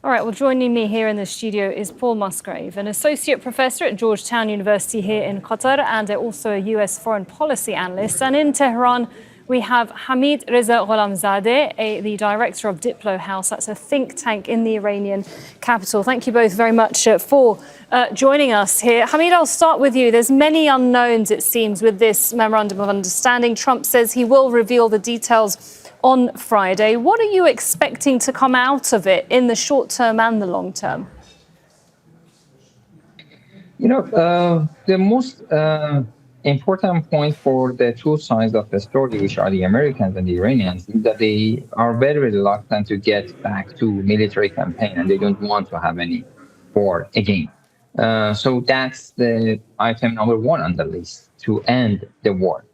All right, well, joining me here in the studio is Paul Musgrave, an associate professor at Georgetown University here in Qatar and also a US foreign policy analyst. And in Tehran, we have Hamid Reza Gholamzadeh, the director of DiploHouse. That's a think tank in the Iranian capital. Thank you both very much for joining us here. Hamid, I'll start with you. There's many unknowns, it seems, with this memorandum of understanding. Trump says he will reveal the details on Friday. What are you expecting to come out of it in the short term and the long term? The most important point for the two sides of the story, which are the Americans and the Iranians, is that they are very reluctant to get back to military campaign, and they don't want to have any war again. So that's the item number one on the list, to end the war.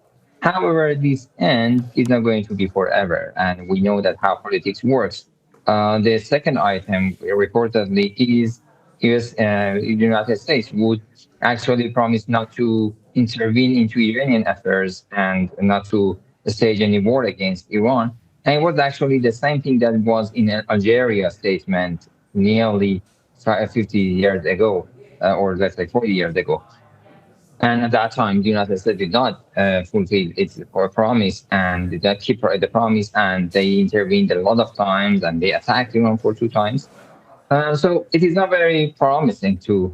However, this end is not going to be forever, and we know that how politics works. The second item, reportedly, is the United States would actually promise not to intervene into Iranian affairs and not to stage any war against Iran. And it was actually the same thing that was in an Algeria statement nearly 50 years ago, or let's say 40 years ago. And at that time, the United States did not fulfill its promise, and did not keep the promise, and they intervened a lot of times, and they attacked Iran for 2 times. So it is not very promising to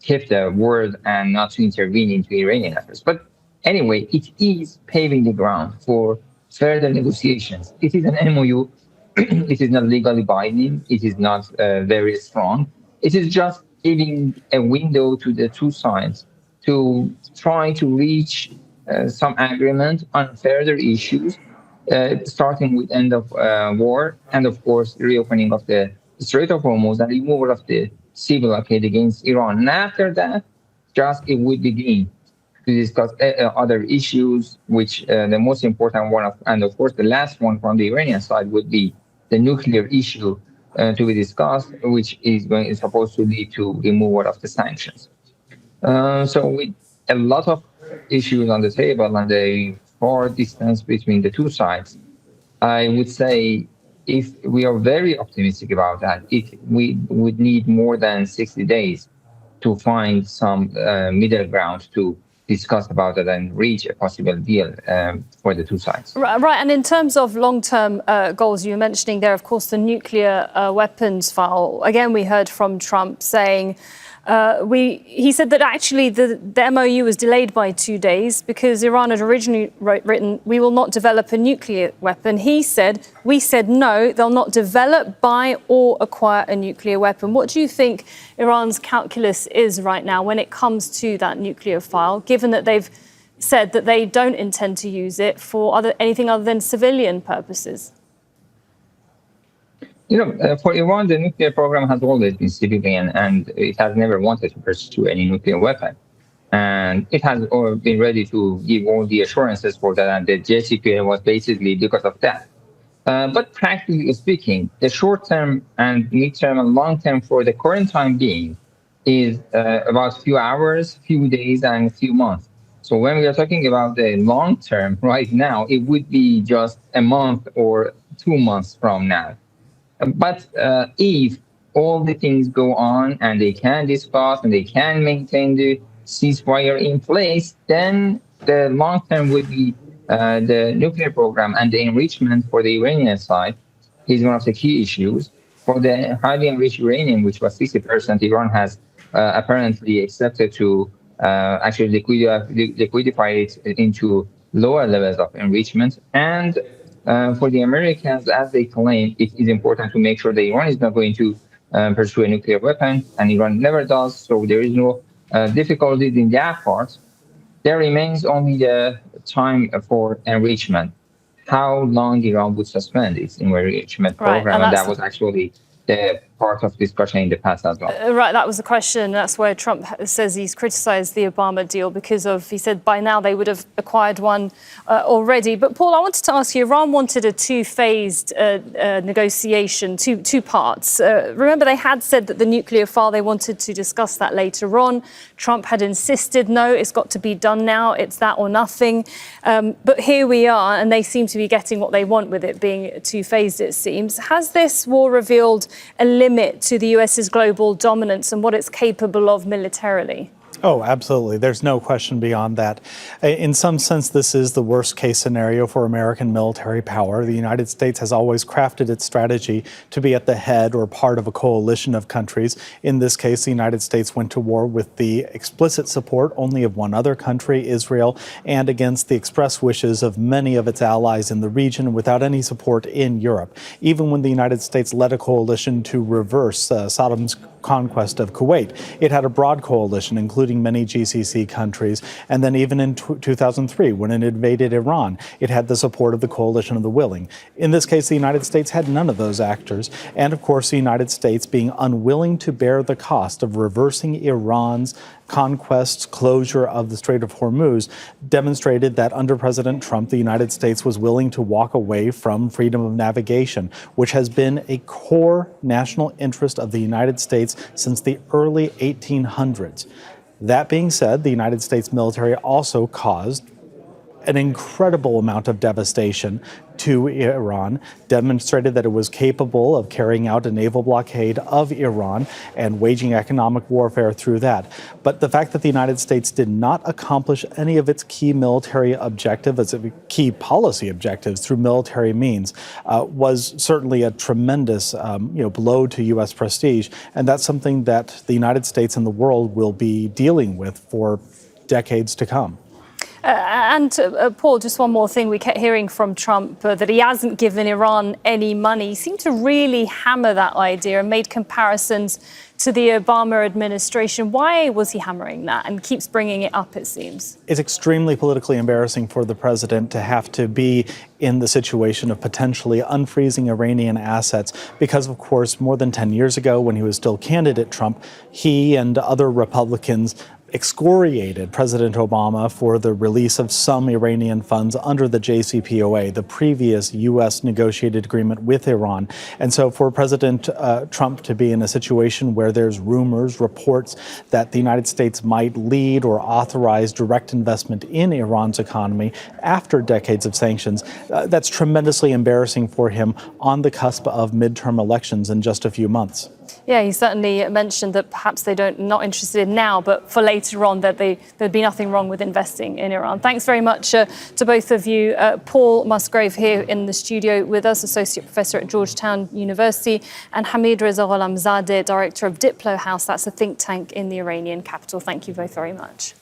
keep the word and not to intervene into Iranian affairs. But anyway, it is paving the ground for further negotiations. It is an MOU. It is not legally binding. It is not very strong. It is just giving a window to the two sides to try to reach some agreement on further issues, starting with end of war and, of course, reopening of the Strait of Hormuz and removal of the sea blockade against Iran. And after that, just it would begin to discuss other issues, which the most important one, and of course the last one from the Iranian side, would be the nuclear issue to be discussed, which is supposed to lead to removal of the sanctions. So with a lot of issues on the table and a far distance between the two sides, I would say if we are very optimistic about that, we would need more than 60 days to find some middle ground to discuss about it and reach a possible deal for the two sides. Right, and in terms of long-term goals, you were mentioning there, of course, the nuclear weapons file. Again, we heard from Trump saying, he said that actually the MOU was delayed by 2 days because Iran had originally written, we will not develop a nuclear weapon. He said, we said no, they'll not develop, buy or acquire a nuclear weapon. What do you think Iran's calculus is right now when it comes to that nuclear file, given that they've said that they don't intend to use it for anything other than civilian purposes? For Iran, the nuclear program has always been civilian, and it has never wanted to pursue any nuclear weapon. And it has been ready to give all the assurances for that, and the JCPOA was basically because of that. But practically speaking, the short-term and mid-term and long-term for the current time being is about a few hours, few days, and a few months. So when we are talking about the long-term right now, it would be just a month or 2 months from now. But if all the things go on and they can discuss and they can maintain the ceasefire in place, then the long term would be the nuclear program, and the enrichment for the Iranian side is one of the key issues. For the highly enriched uranium, which was 60%, Iran has apparently accepted to actually liquidify it into lower levels of enrichment. And for the Americans, as they claim, it is important to make sure that Iran is not going to pursue a nuclear weapon, and Iran never does, so there is no difficulties in that part. There remains only the time for enrichment, how long Iran would suspend its enrichment program, and that was actually the part of discussion in the past as well. Right, that was the question. That's where Trump says he's criticized the Obama deal because of, he said by now they would have acquired one already. But Paul, I wanted to ask you, Iran wanted a two-phased negotiation, two parts. Remember, they had said that the nuclear file, they wanted to discuss that later on. Trump had insisted, no, it's got to be done now. It's that or nothing. But here we are, and they seem to be getting what they want with it being two-phased, it seems. Has this war revealed a limit to the US's global dominance and what it's capable of militarily? Oh, absolutely. There's no question beyond that. In some sense, this is the worst case scenario for American military power. The United States has always crafted its strategy to be at the head or part of a coalition of countries. In this case, the United States went to war with the explicit support only of one other country, Israel, and against the express wishes of many of its allies in the region without any support in Europe. Even when the United States led a coalition to reverse Saddam's conquest of Kuwait, it had a broad coalition, including many GCC countries. And then even in 2003, when it invaded Iran, it had the support of the coalition of the willing. In this case, the United States had none of those actors. And of course, the United States being unwilling to bear the cost of reversing Iran's conquest, closure of the Strait of Hormuz, demonstrated that under President Trump, the United States was willing to walk away from freedom of navigation, which has been a core national interest of the United States since the early 1800s. That being said, the United States military also caused an incredible amount of devastation to Iran, demonstrated that it was capable of carrying out a naval blockade of Iran and waging economic warfare through that. But the fact that the United States did not accomplish any of its key military objectives, its key policy objectives through military means, was certainly a tremendous blow to U.S. prestige. And that's something that the United States and the world will be dealing with for decades to come. Paul, just one more thing. We kept hearing from Trump that he hasn't given Iran any money. He seemed to really hammer that idea and made comparisons to the Obama administration. Why was he hammering that and keeps bringing it up, it seems? It's extremely politically embarrassing for the president to have to be in the situation of potentially unfreezing Iranian assets because, of course, more than 10 years ago, when he was still candidate Trump, he and other Republicans excoriated President Obama for the release of some Iranian funds under the JCPOA, the previous U.S. negotiated agreement with Iran. And so for President Trump to be in a situation where there's rumors, reports that the United States might lead or authorize direct investment in Iran's economy after decades of sanctions, that's tremendously embarrassing for him on the cusp of midterm elections in just a few months. Yeah, he certainly mentioned that perhaps not interested now, but for later on that there'd be nothing wrong with investing in Iran. Thanks very much to both of you. Paul Musgrave here in the studio with us, Associate Professor at Georgetown University, and Hamid Reza Gholamzadeh, Director of DiploHouse. That's a think tank in the Iranian capital. Thank you both very much.